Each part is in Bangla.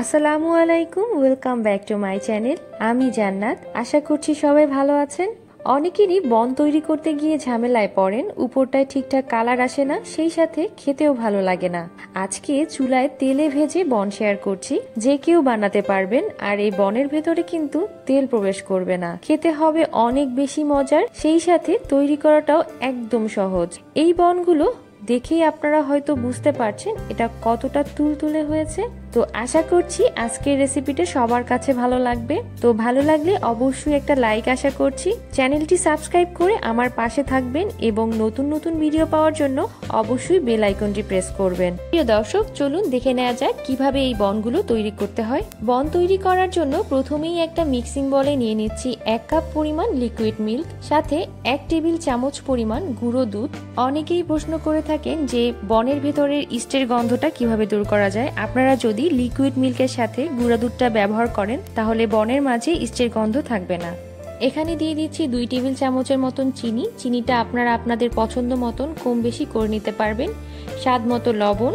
আসসালামু আলাইকুম, welcome back to my channel. আমি জান্নাত। আশা করছি সবাই ভালো আছেন। অনেকেরই বন তৈরি করতে গিয়ে ঝামেলায় পড়েন, উপরটায় ঠিকঠাক কালার আসে না, সেই সাথে খেতেও ভালো লাগে না। আজকে চুলায় তেলে ভেজে বন শেয়ার করছি, যে কেউ বানাতে পারবেন। আর এই বনের ভেতরে কিন্তু তেল প্রবেশ করবে না, খেতে হবে অনেক বেশি মজার, সেই সাথে তৈরি করাটাও একদম সহজ। এই বনগুলো দেখেই আপনারা হয়তো বুঝতে পারছেন এটা কতটা তুলতুলে হয়েছে। তো আশা করছি আজকের রেসিপিটা সবার কাছে ভালো লাগবে। তো ভালো লাগলে অবশ্যই একটা লাইক আশা করছি। চ্যানেলটি সাবস্ক্রাইব করে আমার পাশে থাকবেন এবং নতুন নতুন ভিডিও পাওয়ার জন্য অবশ্যই বেল আইকনটি প্রেস করবেন। প্রিয় দর্শক, চলুন দেখে নেওয়া যাক কিভাবে এই বনগুলো তৈরি করতে হয়। বন তৈরি করার জন্য প্রথমেই একটা মিক্সিং বলে নিয়ে নিচ্ছি 1 কাপ পরিমাণ লিকুইড মিল্ক, সাথে 1 টেবিল চামচ পরিমাণ গুঁড়ো দুধ। অনেকেই প্রশ্ন করে থাকেন যে বনের ভেতরের ইস্টের গন্ধটা কিভাবে দূর করা যায়। আপনারা যদি লিকুইড মিল্কের সাথে গুঁড়া দুধটা ব্যবহার করেন তাহলে বনের মাঝে ইস্টের গন্ধ থাকবে না। এখানে দিয়ে দিচ্ছি 2 টেবিল চামচের মতন চিনি। চিনিটা আপনারা আপনাদের পছন্দ মতন কম বেশি করে নিতে পারবেন। স্বাদ মতো লবণ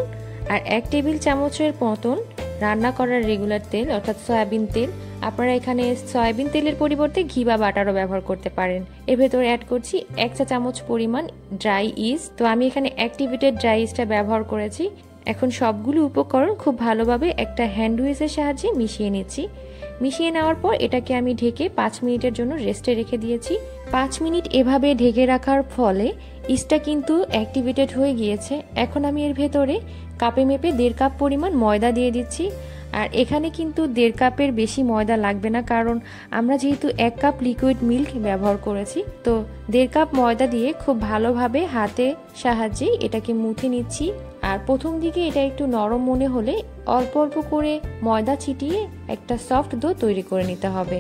আর 1 টেবিল চামচের মতন রান্না করার রেগুলার তেল অর্থাৎ সয়াবিন তেল। আপনারা এখানে সয়াবিন তেলের পরিবর্তে ঘি বা বাটারও ব্যবহার করতে পারেন। এর ভেতরে অ্যাড করছি 1 চা চামচ পরিমাণ ড্রাই ইস্ট। তো আমি এখানে অ্যাক্টিভেটেড ড্রাই ইস্টটা ব্যবহার করেছি। এখন সবগুলো উপকরণ খুব ভালোভাবে একটা হ্যান্ড হুইসের সাহায্যে মিশিয়ে নিচ্ছি। মিশিয়ে নেওয়ার পর এটাকে আমি ঢেকে 5 মিনিটের জন্য রেস্টে রেখে দিয়েছি। 5 মিনিট এভাবে ঢেকে রাখার ফলে ইস্টটা কিন্তু অ্যাক্টিভেটেড হয়ে গিয়েছে। এখন আমি এর ভেতরে কাপে মেপে 1.5 কাপ পরিমাণ ময়দা দিয়ে দিচ্ছি। আর এখানে কিন্তু 1.5 কাপের বেশি ময়দা লাগবে না, কারণ আমরা যেহেতু 1 কাপ লিকুইড মিল্ক ব্যবহার করেছি। তো 1.5 কাপ ময়দা দিয়ে খুব ভালোভাবে হাতের সাহায্যে এটাকে মুথে নিচ্ছি। আর প্রথম দিকে এটা একটু নরম মনে হলে অল্প অল্প করে ময়দা ছিটিয়ে একটা সফট ডো তৈরি করে নিতে হবে।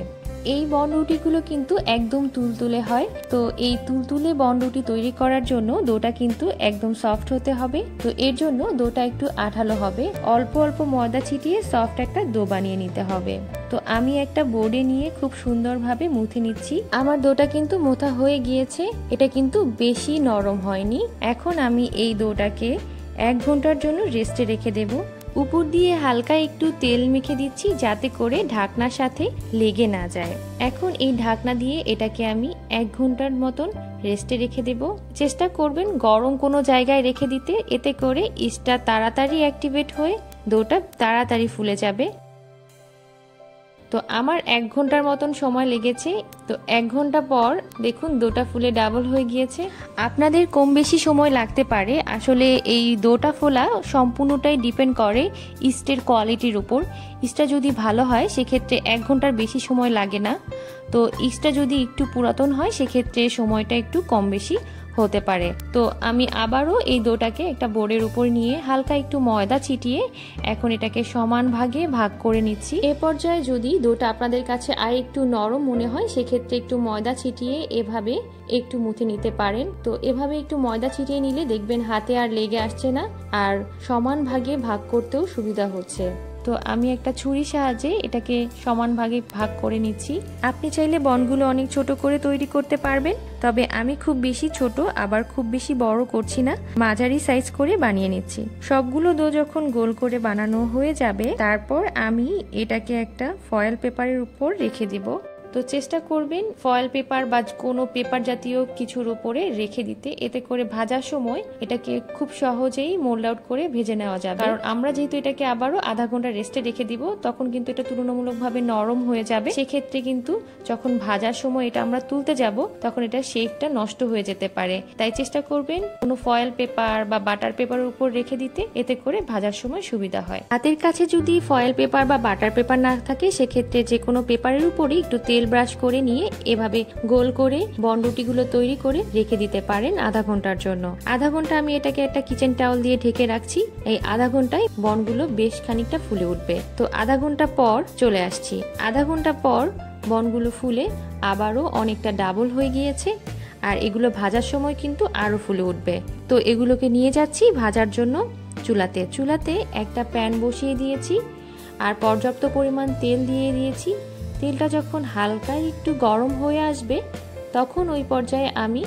এই বন রুটিগুলো কিন্তু একদম তুলতুলে হয়। তো এই তুলতুলে বন রুটি তৈরি করার জন্য ডোটা কিন্তু একদম সফট হতে হবে। তো এর জন্য ডোটা একটু আঠালো হবে। অল্প অল্প ময়দা ছিটিয়ে সফট একটা ডো বানিয়ে নিতে হবে। তো আমি একটা বোর্ডে নিয়ে খুব সুন্দরভাবে মুথে নিচ্ছি। আমার ডোটা কিন্তু মোথা হয়ে গিয়েছে। এটা কিন্তু বেশি নরম হয়নি। এখন আমি এই ডোটাকে 1 ঘন্টার জন্য রেস্টে রেখে দেব। উপর দিয়ে হালকা একটু তেল মেখে দিচ্ছি যাতে করে ঢাকনার সাথে লেগে না যায়। এখন এই ঢাকনা দিয়ে এটাকে আমি 1 ঘন্টার মতন রেস্টে রেখে দেব। চেষ্টা করবেন গরম কোনো জায়গায় রেখে দিতে, এতে করে ইস্টটা তাড়াতাড়ি অ্যাক্টিভেট হয়ে ডোটা তাড়াতাড়ি ফুলে যাবে। তো আমার 1 ঘন্টার মতন সময় লেগেছে। তো 1 ঘন্টা পর দেখুন ডোটা ফুলে ডাবল হয়ে গিয়েছে। আপনাদের কম বেশি সময় লাগতে পারে। আসলে এই ডোটা ফোলা সম্পূর্ণটাই ডিপেন্ড করে ইস্টের কোয়ালিটির উপর। ইস্টটা যদি ভালো হয় সেক্ষেত্রে 1 ঘন্টার বেশি সময় লাগে না। তো ইস্টটা যদি একটু পুরাতন হয় সেক্ষেত্রে সময়টা একটু কম বেশি হতে পারে। তো আমি আবারও এই ডোটাকে একটা বোর্ডের উপর নিয়ে হালকা একটু ময়দা ছিটিয়ে এখন এটাকে সমান ভাগে ভাগ করে নিচ্ছি। এ পর্যায়ে যদি ডোটা আপনাদের কাছে আর একটু নরম মনে হয় সেক্ষেত্রে একটু ময়দা ছিটিয়ে এভাবে একটু মুথে নিতে পারেন। তো এভাবে একটু ময়দা ছিটিয়ে নিলে দেখবেন হাতে আর লেগে আসছে না, আর সমান ভাগে ভাগ করতেও সুবিধা হচ্ছে। তো আমি একটা ছুরির সাহায্যে এটাকে সমান ভাগে ভাগ করে নিচ্ছি। আপনি চাইলে বনগুলো অনেক ছোট করে তৈরি করতে পারবেন, তবে আমি খুব বেশি ছোট আবার খুব বেশি বড় করছি না, মাঝারি সাইজ করে বানিয়ে নিচ্ছি। সবগুলো ডো যখন গোল করে বানানো হয়ে যাবে তারপর আমি এটাকে একটা ফয়েল পেপারের উপর রেখে দিব। তো চেষ্টা করবেন ফয়েল পেপার বা কোনো পেপার জাতীয় কিছুর উপরে রেখে দিতে, এতে করে ভাজার সময় এটাকে খুব সহজেই মোল্ড আউট করে ভেজে নেওয়া যাবে। কারণ আমরা যেহেতু এটাকে আবারও আধা ঘন্টা রেস্টে রেখে দিব তখন কিন্তু এটা তুলনামূলকভাবে নরম হয়ে যাবে। সেক্ষেত্রে কিন্তু যখন ভাজার সময় এটা আমরা তুলতে যাব তখন এটা শেপটা নষ্ট হয়ে যেতে পারে। তাই চেষ্টা করবেন কোনো ফয়েল পেপার বা বাটার পেপারের উপর রেখে দিতে, এতে করে ভাজার সময় সুবিধা হয়। হাতের কাছে যদি ফয়েল পেপার বা বাটার পেপার না থাকে সেক্ষেত্রে যে কোনো পেপারের উপরই একটু তেল ব্রাশ করে নিয়ে এভাবে গোল করে বন রুটিগুলো তৈরি করে রেখে দিতে পারেন আধা ঘন্টার জন্য। আধা ঘন্টা আমি এটাকে একটা কিচেন টাওয়াল দিয়ে ঢেকে রাখছি। এই আধা ঘন্টায় বনগুলো বেশ খানিকটা ফুলে উঠবে। তো আধা ঘন্টা পর চলে আসছি। আধা ঘন্টা পর বনগুলো ফুলে আবারও অনেকটা ডাবল হয়ে গিয়েছে, আর এগুলো ভাজার সময় কিন্তু আরো ফুলে উঠবে। তো এগুলোকে নিয়ে যাচ্ছি ভাজার জন্য চুলাতে। চুলাতে একটা প্যান বসিয়ে দিয়েছি আর পর্যাপ্ত পরিমাণ তেল দিয়ে দিয়েছি। তেলটা যখন হালকা একটু গরম হয়ে আসবে তখন ওই পর্যায়ে আমি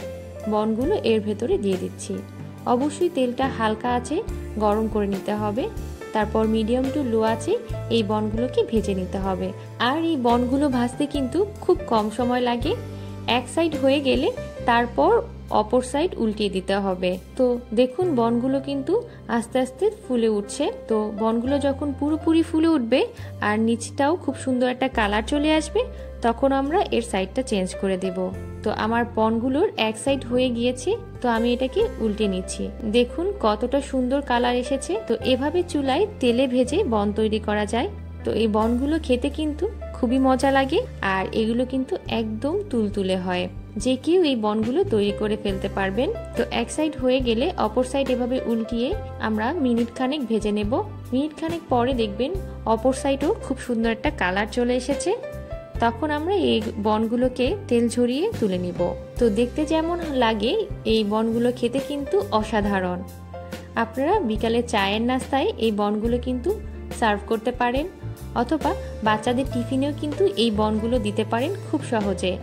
বনগুলো এর ভেতরে দিয়ে দিচ্ছি। অবশ্যই তেলটা হালকা আছে গরম করে নিতে হবে। তারপর মিডিয়াম টু লো আছে এই বনগুলোকে ভেজে নিতে হবে। আর এই বনগুলো ভাজতে কিন্তু খুব কম সময় লাগে। এক সাইড হয়ে গেলে তারপর অপর সাইড উল্টিয়ে দিতে হবে। তো দেখুন বনগুলো কিন্তু আস্তে আস্তে ফুলে উঠছে। তো বনগুলো যখন পুরোপুরি ফুলে উঠবে আর নিচটাও খুব সুন্দর একটা কালার চলে আসবে, তখন আমরা এর সাইডটা চেঞ্জ করে দেব। তো আমার বনগুলোর এক সাইড হয়ে গিয়েছে, তো আমি এটাকে উল্টে নিচ্ছি। দেখুন কতটা সুন্দর কালার এসেছে। তো এভাবে চুলায় তেলে ভেজে বন তৈরি করা যায়। তো এই বনগুলো খেতে কিন্তু খুবই মজা লাগে, আর এগুলো কিন্তু একদম তুলতুলে হয়। যে কেউ এই বনগুলো তৈরি করে ফেলতে পারবেন। তো এক সাইড হয়ে গেলে অপর সাইড এভাবে উল্টিয়ে আমরা মিনিট খানেক ভেজে নেব। মিনিট খানেক পরে দেখবেন অপর সাইডও খুব সুন্দর একটা কালার চলে এসেছে। তখন আমরা এই বনগুলোকে তেল ঝরিয়ে তুলে নিব। তো দেখতে যেমন লাগে, এই বনগুলো খেতে কিন্তু অসাধারণ। আপনারা বিকালে চায়ের নাস্তায় এই বনগুলো কিন্তু সার্ভ করতে পারেন, অথবা বাচ্চাদের টিফিনেও কিন্তু এই বনগুলো দিতে পারেন খুব সহজে।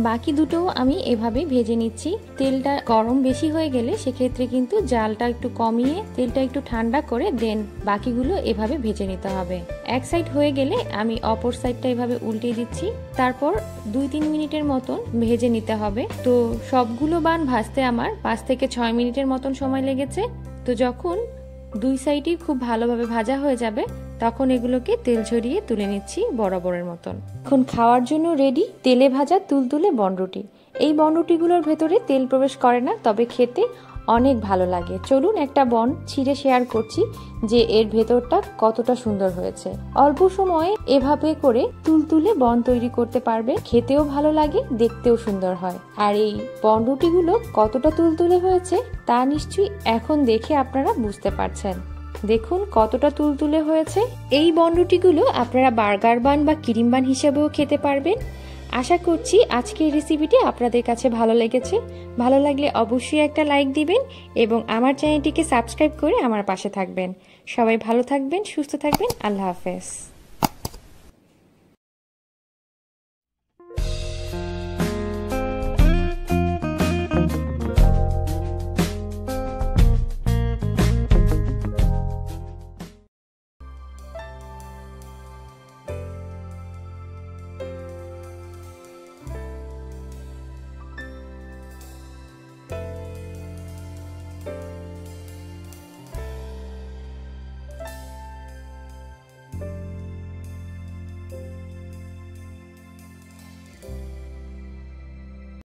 বাকি দুটোও আমি এভাবে ভেজে নিচ্ছি। তেলটা গরম বেশি হয়ে গেলে সেক্ষেত্রে কিন্তু জালটা একটু কমিয়ে তেলটা একটু ঠান্ডা করে দেন বাকিগুলো এভাবে ভেজে নিতে হবে। এক সাইড হয়ে গেলে আমি অপর সাইডটা এভাবে উল্টে দিচ্ছি। তারপর 2-3 মিনিটের মতন ভেজে নিতে হবে। তো সবগুলো বান ভাজতে আমার 5 থেকে 6 মিনিটের মতন সময় লেগেছে। তো যখন দুই সাইডই খুব ভালোভাবে ভাজা হয়ে যাবে, তখন এগুলোকে তেল ঝরিয়ে তুলে নিচ্ছি বরাবরের মতন। এখন খাওয়ার জন্য রেডি তেলে ভাজা তুলতুলে বনরুটি। এই বনরুটিগুলোর ভেতরে তেল প্রবেশ করে না, তবে খেতে অনেক ভালো লাগে। চলুন একটা বন ছিঁড়ে শেয়ার করছি যে এর ভেতরটা কতটা সুন্দর হয়েছে। অল্প সময়ে এভাবে করে তুলতুলে বন তৈরি করতে পারবে, খেতেও ভালো লাগে, দেখতেও সুন্দর হয়। আর এই বনরুটিগুলো কতটা তুলতুলে হয়েছে তা নিশ্চয়ই এখন দেখে আপনারা বুঝতে পারছেন। দেখুন কতটা তুলতুলে হয়েছে। এই বনরুটিগুলো আপনারা বার্গার বান বা ক্রিম বান হিসেবেও খেতে পারবেন। আশা করছি আজকের রেসিপিটি আপনাদের কাছে ভালো লেগেছে। ভালো লাগলে অবশ্যই একটা লাইক দিবেন এবং আমার চ্যানেলটিকে সাবস্ক্রাইব করে আমার পাশে থাকবেন। সবাই ভালো থাকবেন, সুস্থ থাকবেন। আল্লাহ হাফেজ।